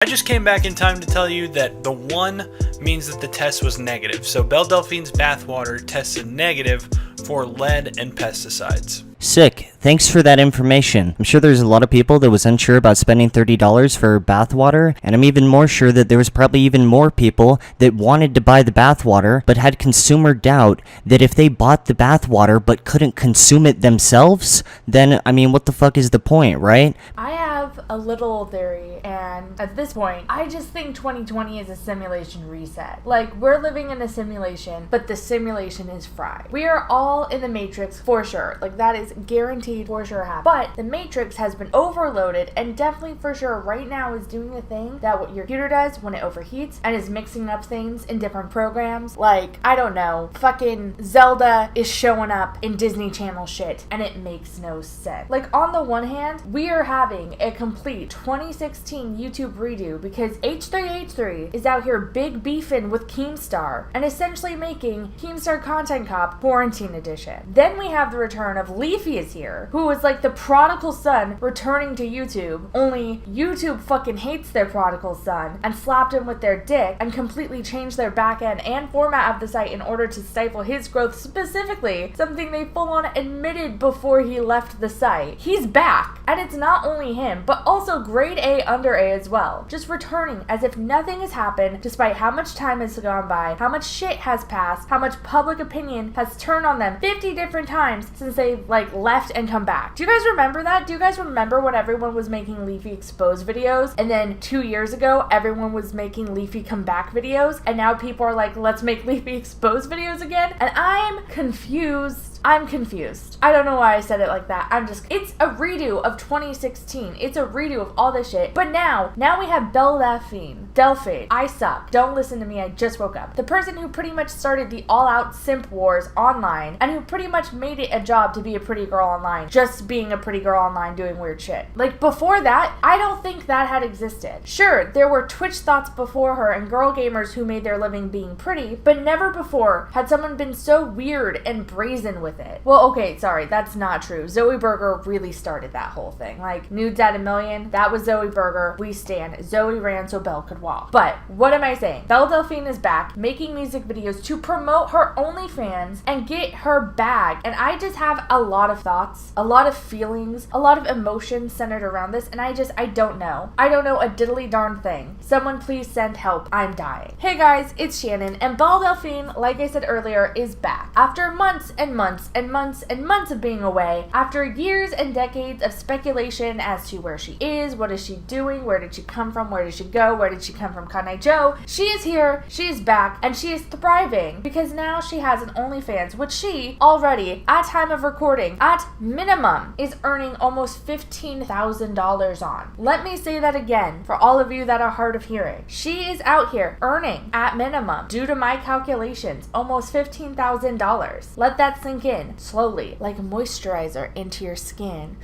I just came back in time to tell you that the 1 means that the test was negative. So Belle Delphine's bathwater tested negative for lead and pesticides. Sick. Thanks for that information. I'm sure there's a lot of people that was unsure about spending $30 for bathwater, and I'm even more sure that there was probably even more people that wanted to buy the bathwater but had consumer doubt that if they bought the bathwater but couldn't consume it themselves, then, I mean, what the fuck is the point, right? I have a little theory, and at this point, I just think 2020 is a simulation reset. Like, we're living in a simulation, but the simulation is fried. We are all in the Matrix for sure. Like, that is guaranteed for sure happen. But the Matrix has been overloaded and definitely for sure right now is doing the thing that what your computer does when it overheats and is mixing up things in different programs. Like, I don't know, fucking Zelda is showing up in Disney Channel shit and it makes no sense. Like, on the one hand, we are having a complete 2016 YouTube redo because H3H3 is out here big beefing with Keemstar and essentially making Keemstar Content Cop Quarantine Edition. Then we have the return of Leafy is here, who is like the prodigal son returning to YouTube, only YouTube fucking hates their prodigal son and slapped him with their dick and completely changed their back end and format of the site in order to stifle his growth specifically, something they full on admitted before he left the site. He's back, and it's not only him, but also grade A under A as well, just returning as if nothing has happened despite how much time has gone by, how much shit has passed, how much public opinion has turned on them 50 different times since they like left and come back. Do you guys remember that? Do you guys remember when everyone was making Leafy Expose videos and then 2 years ago everyone was making Leafy come back videos and now people are like, let's make Leafy Expose videos again? And I'm confused. I don't know why I said it like that. It's a redo of 2016. It's a redo of all this shit. But now we have Belle Delphine. I suck. Don't listen to me. I just woke up. The person who pretty much started the all-out simp wars online and who pretty much made it a job to be a pretty girl online. Just being a pretty girl online doing weird shit. Like, before that, I don't think that had existed. Sure, there were Twitch thoughts before her and girl gamers who made their living being pretty, but never before had someone been so weird and brazen with it. Well, okay, sorry, that's not true. Zoe Berger really started that whole thing. Like, nudes at a million, that was Zoe Berger. We stand. Zoe ran so Belle could walk. But what am I saying? Belle Delphine is back making music videos to promote her OnlyFans and get her bag. And I just have a lot of thoughts, a lot of feelings, a lot of emotions centered around this, and I don't know. I don't know a diddly darn thing. Someone please send help. I'm dying. Hey guys, it's Shannon, and Belle Delphine, like I said earlier, is back. After months and months and months and months of being away, after years and decades of speculation as to where she is, what is she doing, where did she come from, where did she go, where did she come from, Kanai Joe, she is here, she is back, and she is thriving because now she has an OnlyFans, which she already, at time of recording, at minimum, is earning almost $15,000 on. Let me say that again for all of you that are hard of hearing. She is out here earning, at minimum, due to my calculations, almost $15,000. Let that sink in slowly, like moisturizer into your skin.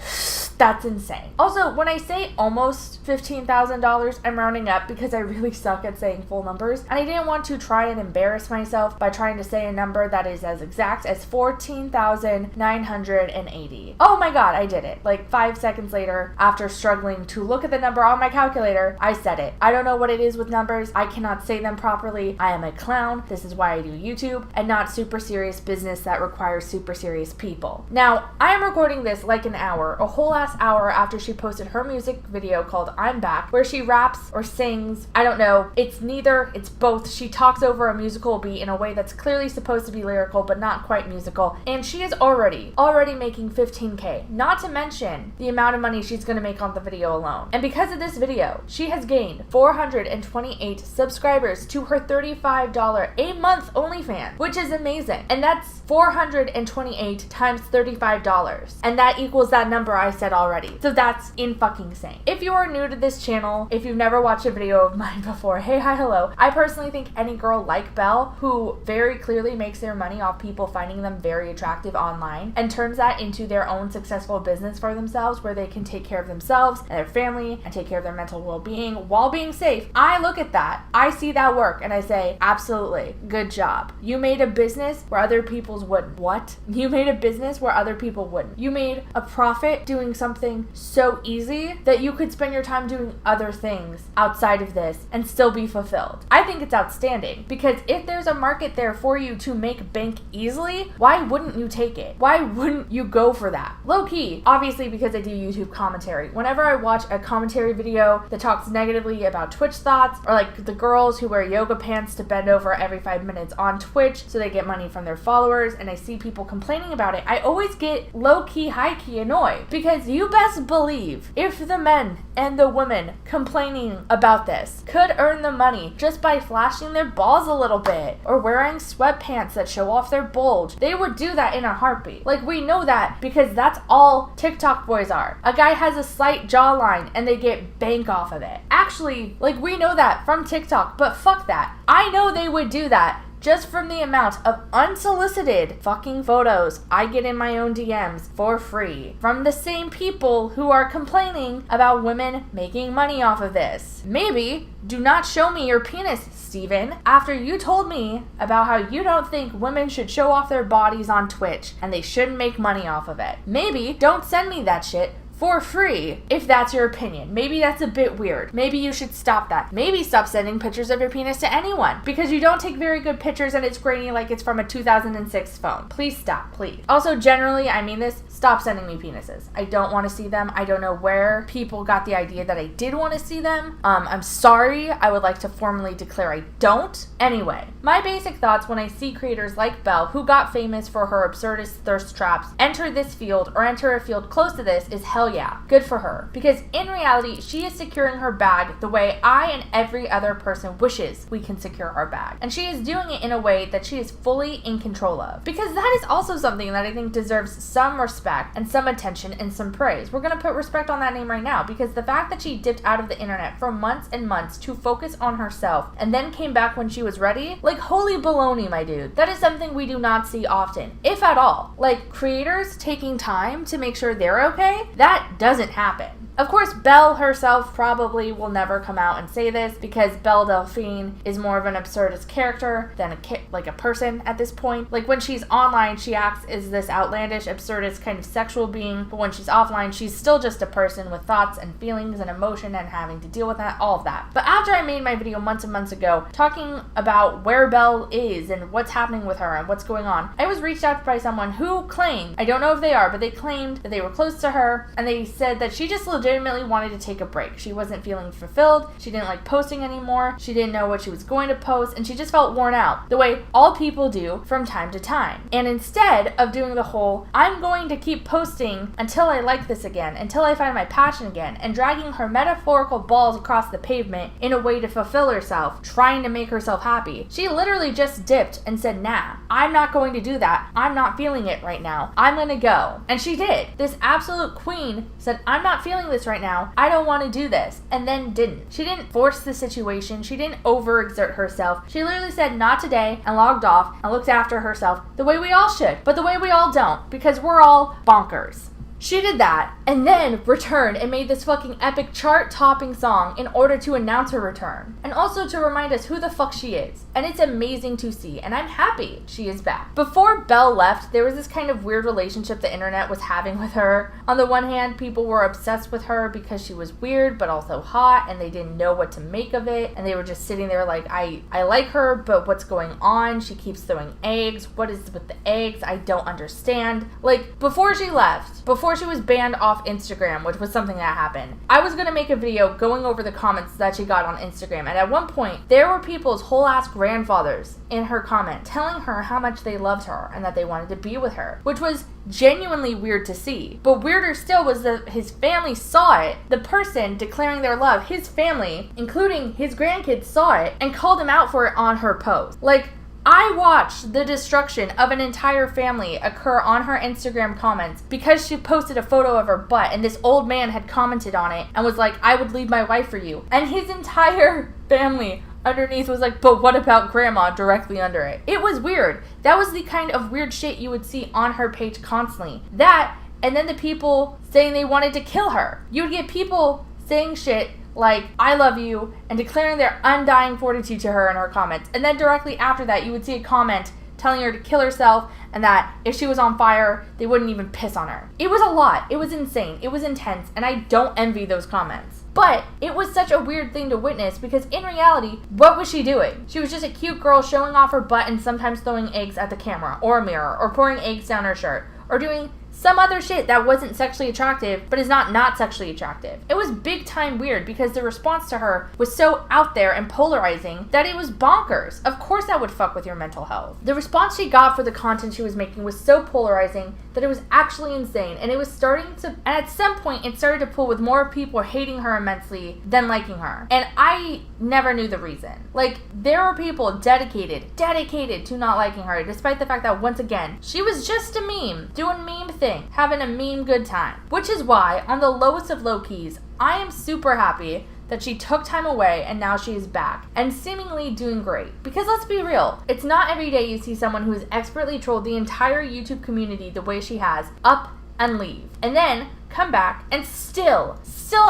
That's insane. Also, when I say almost $15,000, I'm rounding up because I really suck at saying full numbers, and I didn't want to try and embarrass myself by trying to say a number that is as exact as 14,980. Oh my god, I did it. Like 5 seconds later, after struggling to look at the number on my calculator, I said it. I don't know what it is with numbers. I cannot say them properly. I am a clown. This is why I do YouTube and not super serious business that requires super serious people. Now, I am recording this like an hour, a whole ass hour after she posted her music video called I'm Back, where she raps or sings. I don't know. It's neither. It's both. She talks over a musical beat in a way that's clearly supposed to be lyrical but not quite musical, and she is already making $15K, not to mention the amount of money she's going to make on the video alone. And because of this video, she has gained 428 subscribers to her $35 a month OnlyFans, which is amazing. And that's 428 times $35, and that equals that number I said already. So that's in-fucking-sane. If you are new to this channel, if you've never watched a video of mine before, hey, hi, hello. I personally think any girl like Belle, who very clearly makes their money off people finding them very attractive online and turns that into their own successful business for themselves where they can take care of themselves and their family and take care of their mental well-being while being safe. I look at that, I see that work, and I say, absolutely, good job. You made a business where other people's wouldn't. What? but you made a business where other people wouldn't. You made a profit doing something so easy that you could spend your time doing other things outside of this and still be fulfilled. I think it's outstanding, because if there's a market there for you to make bank easily, why wouldn't you take it? Why wouldn't you go for that? Low key, obviously, because I do YouTube commentary. Whenever I watch a commentary video that talks negatively about Twitch thoughts, or like the girls who wear yoga pants to bend over every 5 minutes on Twitch so they get money from their followers, and I see people complaining about it, I always get low-key, high-key annoyed, because you best believe if the men and the women complaining about this could earn the money just by flashing their balls a little bit or wearing sweatpants that show off their bulge, they would do that in a heartbeat. Like, we know that because that's all TikTok boys are. A guy has a slight jawline and they get bank off of it. Actually, like, we know that from TikTok, but fuck that. I know they would do that just from the amount of unsolicited fucking photos I get in my own DMs for free from the same people who are complaining about women making money off of this. Maybe do not show me your penis, Steven, after you told me about how you don't think women should show off their bodies on Twitch and they shouldn't make money off of it. Maybe don't send me that shit for free, if that's your opinion. Maybe that's a bit weird. Maybe you should stop that. Maybe stop sending pictures of your penis to anyone, because you don't take very good pictures and it's grainy like it's from a 2006 phone. Please stop, please. Also, generally, I mean this, stop sending me penises. I don't want to see them. I don't know where people got the idea that I did want to see them. I'm sorry. I would like to formally declare I don't. Anyway, my basic thoughts when I see creators like Belle, who got famous for her absurdist thirst traps, enter this field or enter a field close to this is hell yeah, good for her. Because in reality, she is securing her bag the way I and every other person wishes we can secure our bag. And she is doing it in a way that she is fully in control of. Because that is also something that I think deserves some respect and some attention and some praise. We're gonna put respect on that name right now, because the fact that she dipped out of the internet for months and months to focus on herself and then came back when she was ready, like, holy baloney, my dude. That is something we do not see often, if at all. Like, creators taking time to make sure they're okay, that doesn't happen. Of course, Belle herself probably will never come out and say this, because Belle Delphine is more of an absurdist character than a person at this point. Like, when she's online, she acts as this outlandish, absurdist kind of sexual being, but when she's offline, she's still just a person with thoughts and feelings and emotion and having to deal with that, all of that. But after I made my video months and months ago talking about where Belle is and what's happening with her and what's going on, I was reached out by someone who claimed, I don't know if they are, but they claimed that they were close to her, and they said that she just legitimately wanted to take a break. She wasn't feeling fulfilled. She didn't like posting anymore. She didn't know what she was going to post, and she just felt worn out, the way all people do from time to time. And instead of doing the whole, I'm going to keep posting until I like this again, until I find my passion again, and dragging her metaphorical balls across the pavement in a way to fulfill herself, trying to make herself happy, she literally just dipped and said, nah, I'm not going to do that. I'm not feeling it right now. I'm gonna go. And she did. This absolute queen said, I'm not feeling this right now. I don't want to do this. And then didn't. She didn't force the situation. She didn't overexert herself. She literally said, not today, and logged off and looked after herself the way we all should, but the way we all don't, because we're all bonkers. She did that, and then returned and made this fucking epic chart-topping song in order to announce her return. And also to remind us who the fuck she is. And it's amazing to see, and I'm happy she is back. Before Belle left, there was this kind of weird relationship the internet was having with her. On the one hand, people were obsessed with her because she was weird, but also hot, and they didn't know what to make of it. And they were just sitting there like, I like her, but what's going on? She keeps throwing eggs. What is with the eggs? I don't understand. Like, before she left, before she was banned off Instagram, which was something that happened, I was gonna make a video going over the comments that she got on Instagram, and at one point there were people's whole ass grandfathers in her comment telling her how much they loved her and that they wanted to be with her, which was genuinely weird to see. But weirder still was that his family saw it. The person declaring their love, his family, including his grandkids, saw it and called him out for it on her post. Like, I watched the destruction of an entire family occur on her Instagram comments because she posted a photo of her butt, and this old man had commented on it and was like, I would leave my wife for you. And his entire family underneath was like, but what about grandma, directly under it. It was weird. That was the kind of weird shit you would see on her page constantly. That, and then the people saying they wanted to kill her. You would get people saying shit like, I love you, and declaring their undying fortitude to her in her comments. And then directly after that, you would see a comment telling her to kill herself, and that if she was on fire, they wouldn't even piss on her. It was a lot. It was insane. It was intense, and I don't envy those comments. But it was such a weird thing to witness because in reality, what was she doing? She was just a cute girl showing off her butt and sometimes throwing eggs at the camera or a mirror or pouring eggs down her shirt or doing some other shit that wasn't sexually attractive but is not sexually attractive. It was big time weird because the response to her was so out there and polarizing that it was bonkers. Of course that would fuck with your mental health. The response she got for the content she was making was so polarizing that it was actually insane, and it was starting to, and at some point it started to pull with more people hating her immensely than liking her. And I never knew the reason. Like, there were people dedicated to not liking her, despite the fact that, once again, she was just a meme, doing meme thing, having a meme good time. Which is why, on the lowest of low keys, I am super happy that she took time away and now she is back and seemingly doing great. Because let's be real, it's not every day you see someone who has expertly trolled the entire YouTube community the way she has up and leave, and then come back and still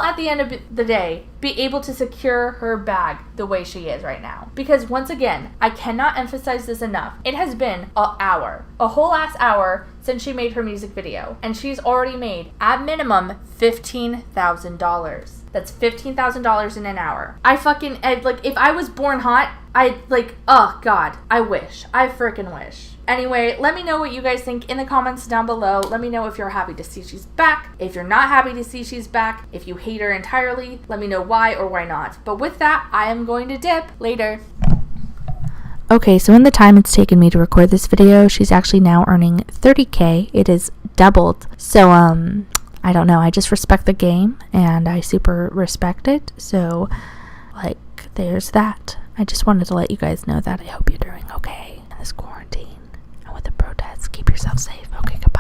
at the end of the day be able to secure her bag the way she is right now. Because once again, I cannot emphasize this enough, it has been a whole ass hour since she made her music video, and she's already made at minimum $15,000. That's $15,000 in an hour. Like, if I was born hot, oh God, I freaking wish. Anyway, let me know what you guys think in the comments down below. Let me know if you're happy to see she's back, if you're not happy to see she's back, if you hate her entirely, let me know why or why not. But with that, I am going to dip. Later. Okay, so in the time it's taken me to record this video, she's actually now earning 30K. It is doubled. So, I don't know. I just respect the game, and I super respect it. So, like, there's that. I just wanted to let you guys know that. I hope you're doing okay in this quarantine. And with the protests, keep yourself safe. Okay, goodbye.